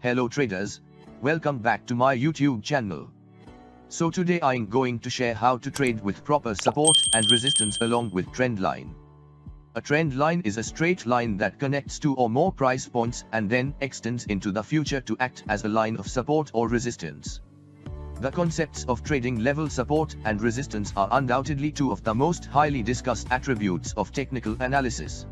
Hello traders, welcome back to my YouTube channel. So today I'm going to share how to trade with proper support and resistance along with Trendline. A trend line is a straight line that connects two or more price points and then extends into the future to act as a line of support or resistance. The concepts of trading level support and resistance are undoubtedly two of the most highly discussed attributes of technical analysis.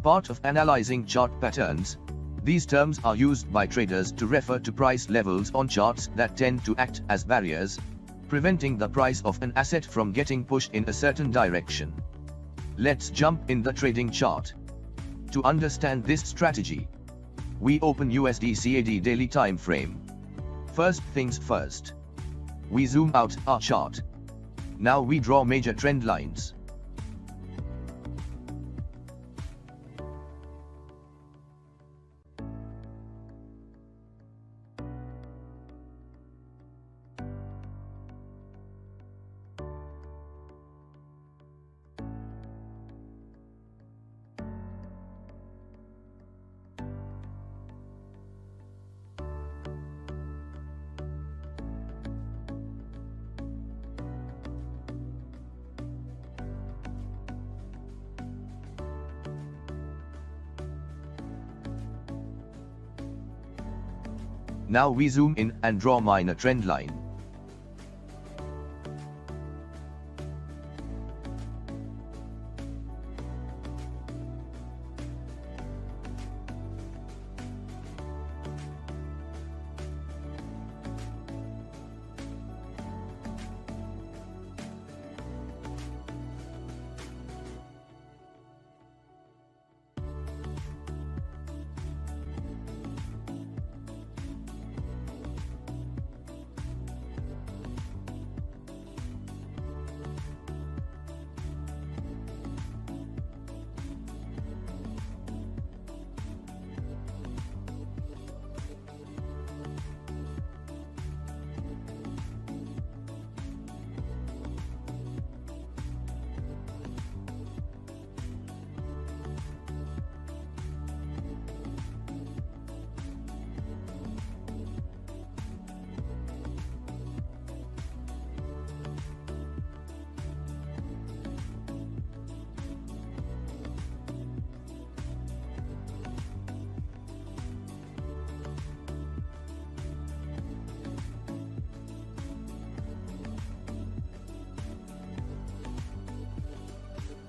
Part of analyzing chart patterns, these terms are used by traders to refer to price levels on charts that tend to act as barriers, preventing the price of an asset from getting pushed in a certain direction. Let's jump in the trading chart. To understand this strategy, we open USD CAD daily time frame. First things first. We zoom out our chart. Now we draw major trend lines. Now we zoom in and draw minor trend line.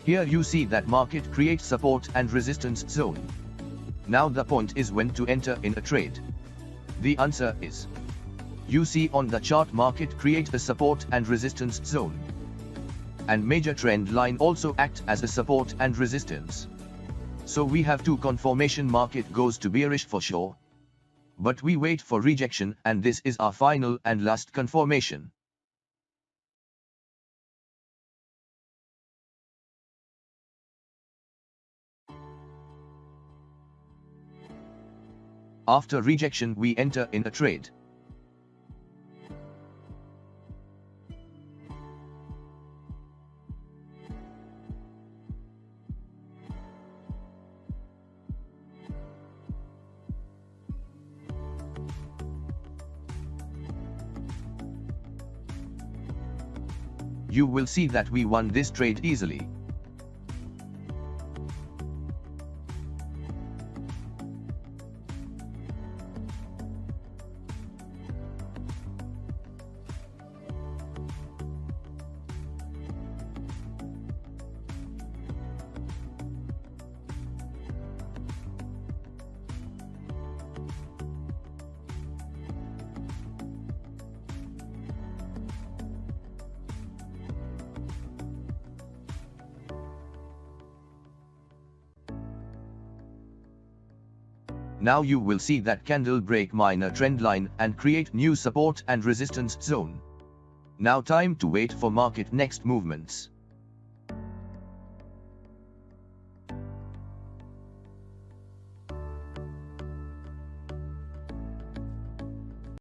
Here you see that market creates support and resistance zone. Now the point is when to enter in a trade. The answer is, you see on the chart market create a support and resistance zone. And major trend line also act as a support and resistance. So we have two confirmation market goes to bearish for sure. But we wait for rejection and this is our final and last confirmation. After rejection we enter in a trade. You will see that we won this trade easily. Now you will see that candle break minor trend line and create new support and resistance zone. Now time to wait for market next movements.